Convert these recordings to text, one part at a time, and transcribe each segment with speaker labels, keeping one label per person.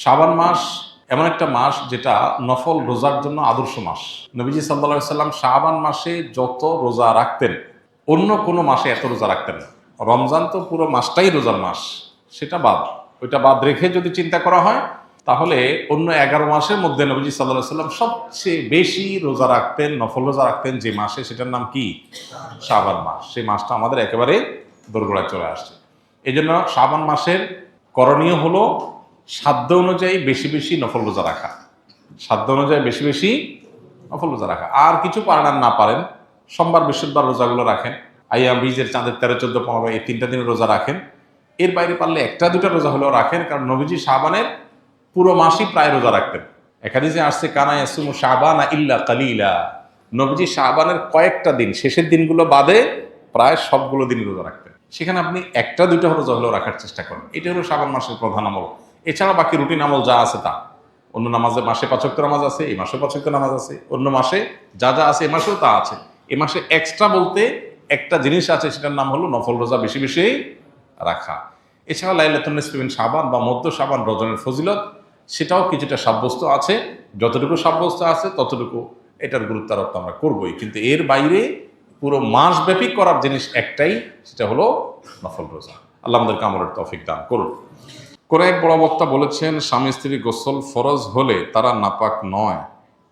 Speaker 1: শাবান মাস এমন একটা মাস যেটা নফল রোজার জন্য আদর্শ মাস। নবীজি সাল্লাল্লাহু আলাইহি সাল্লাম শাবান মাসে যত রোজা রাখতেন অন্য কোনো মাসে এত রোজা রাখতেন না। রমজান তো পুরো মাসটাই রোজার মাস, সেটা বাদ। ওইটা বাদ রেখে যদি চিন্তা করা হয় তাহলে অন্য 11 মাসের মধ্যে নবীজি সাল্লাল্লাহু আলাইহি সাল্লাম সবচেয়ে বেশি রোজা রাখতেন, নফল রোজা রাখতেন যে মাসে, সেটার নাম কি? শাবান মাস। সেই মাসটা আমাদের একেবারে দোরগোড়ায় চলে আসছে। এই জন্য শাবান মাসের করণীয় হলো সাধ্য অনুযায়ী বেশি বেশি নফল রোজা রাখা। সাধ্য অনুযায়ী বেশি বেশি নফল রোজা রাখা। আর কিছু পারেন আর না পারেন, সোমবার বৃহস্পতিবার রোজাগুলো রাখেন, আইয়াম বীজের চাঁদের 13, 14, 15 এই 3টা দিনের রোজা রাখেন। এর বাইরে পারলে 1টা 2টা রোজা হলেও রাখেন, কারণ নবীজি শাবানের পুরো মাসই প্রায় রোজা রাখতেন। একাদিসে আসছে কানা ইয়াসুমু শাবানা ইল্লা কালিলা। নবীজি শাবানের কয়েকটা দিন, শেষের দিনগুলো বাদে প্রায় সবগুলো দিন রোজা রাখতেন। সেখানে আপনি 1টা 2টা রোজা হলেও রাখার চেষ্টা করেন। এটা হলো শাবান মাসের প্রধান আমল। এছাড়া বাকি রুটিন আমল যা আছে তা, অন্য নামাজে মাসে 5 ওয়াক্ত নামাজ আছে, এই মাসে 5 ওয়াক্ত নামাজ আছে, অন্য মাসে যা যা আছে এ মাসেও তা আছে। এ মাসে এক্সট্রা বলতে একটা জিনিস আছে, সেটার নাম হলো নফল রোজা বেশি বেশি রাখা। এছাড়া লাইলাতুন নিসফি মিন শাবান বা মধ্য শাবান রজনের ফজিলত, সেটাও কিছুটা সাব্যস্ত আছে। যতটুকু সাব্যস্ত আছে ততটুকু এটার গুরুত্ব আরোপ আমরা করবোই, কিন্তু এর বাইরে পুরো মাসব্যাপী করার জিনিস একটাই, সেটা হলো নফল রোজা। আল্লাহ আমাদেরকে আমলের তৌফিক দান করুন। কোন এক বড় বক্তা বলেছেন, স্বামী স্ত্রী গোসল ফরজ হলে তারা নাপাক নয়,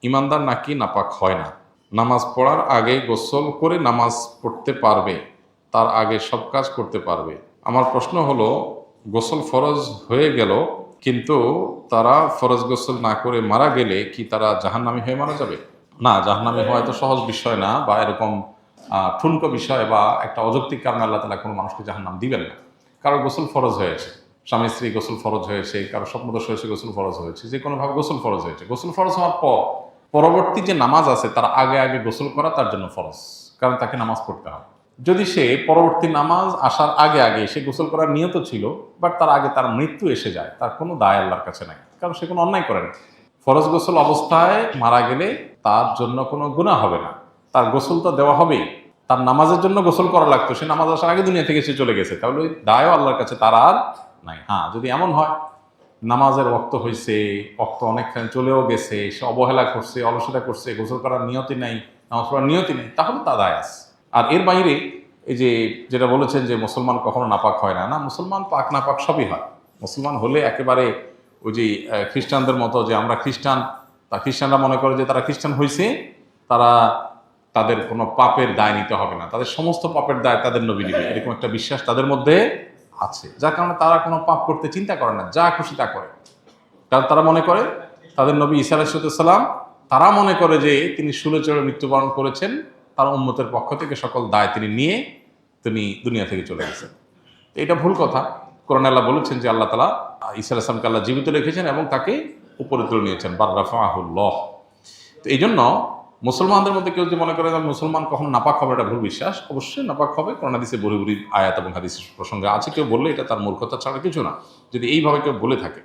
Speaker 1: ইমানদার নাকি নাপাক হয় না। নামাজ পড়ার আগে গোসল করে নামাজ পড়তে পারবে, তার আগে সব কাজ করতে পারবে। আমার প্রশ্ন হলো, গোসল ফরজ হয়ে গেল কিন্তু তারা ফরজ গোসল না করে মারা গেলে কি তারা জাহান্নামী হয়ে মারা যাবে? না, জাহান্নামী হওয়া তো সহজ বিষয় না, বা এরকম ঠুনকো বিষয় বা একটা অযৌক্তিক কারণে আল্লাহ তাআলা কোনো মানুষকে জাহান্নাম দিবেন না। কারো গোসল ফরজ হয়েছে, স্বামী স্ত্রী গোসল ফরজ হয়েছে, কারো স্বপ্নদোষ হয়েছে গোসল ফরজ হয়েছে, যে কোনোভাবে গোসল ফরজ হয়েছে। গোসল ফরজ হওয়ার পর পরবর্তী যে নামাজ আছে তার আগে আগে গোসল করা তার জন্য ফরজ, কারণ তাকে নামাজ পড়তে হবে। যদি সে পরবর্তী নামাজ আসার আগে আগে সে গোসল করার নিয়ত ছিল, বাট তার আগে তার মৃত্যু এসে যায়, তার কোনো দায় আল্লাহর কাছে নাই, কারণ সে কোনো অন্যায় করে না। ফরজ গোসল অবস্থায় মারা গেলে তার জন্য কোনো গুনাহ হবে না, তার গোসল তো দেওয়া হবেই। তার নামাজের জন্য গোসল করা লাগতো, সে নামাজ আসার আগে দুনিয়া থেকে সে চলে গেছে, তাহলে ওই দায়ও আল্লাহর কাছে তার আর নাই। হ্যাঁ, যদি এমন হয় নামাজের ওয়াক্ত হয়েছে, ওয়াক্ত অনেকখানি চলেও গেছে, সে অবহেলা করছে, অলসতা করছে, গোসল করার নিয়তি নাই, নামাজ পড়ার নিয়তি নেই, তাহলে তা দায় আছে। আর এর বাইরে এই যে যেটা বলেছেন যে মুসলমান কখনো নাপাক হয় না, না, মুসলমান পাক নাপাক সবই হয়। মুসলমান হলে একেবারে ওই যে খ্রিস্টানদের মতো যে আমরা খ্রিস্টান, তা খ্রিস্টানরা মনে করে যে তারা খ্রিস্টান হয়েছে, তারা তাদের কোনো পাপের দায় নিতে হবে না, তাদের সমস্ত পাপের দায় তাদের নবী নেবে, এরকম একটা বিশ্বাস তাদের মধ্যে আছে, যার কারণে তারা কোনো পাপ করতে চিন্তা করে না, যা খুশি তা করে। কারণ তারা মনে করে তাদের নবী ঈসা আলাইহিস সালাম, তারা মনে করে যে তিনি শূলে চড়ে মৃত্যুবরণ করেছেন, তার উম্মতের পক্ষ থেকে সকল দায় তিনি নিয়ে তিনি দুনিয়া থেকে চলে গেছেন। এটা ভুল কথা। কোরআনে আল্লাহ বলেছেন যে আল্লাহ তাআলা ঈসা আলাইহিস সালামকে আল্লাহ জীবিত রেখেছেন এবং তাকে উপরে তুলে নিয়েছেন, বার রাফাহুল্লাহ। তো এই জন্য মুসলমানদের মধ্যে কেউ যদি মনে করে যে মুসলমান কখনো নাপাক হবে, এটা ভুল বিশ্বাস। অবশ্যই নাপাক হবে, কোরআন হাদিসে বড়ি বড়ি আয়াত এবং হাদিসের প্রসঙ্গে আছে। কেউ বললে এটা তার মূর্খতা ছাড়া কিছু না, যদি এইভাবে কেউ বলে থাকে।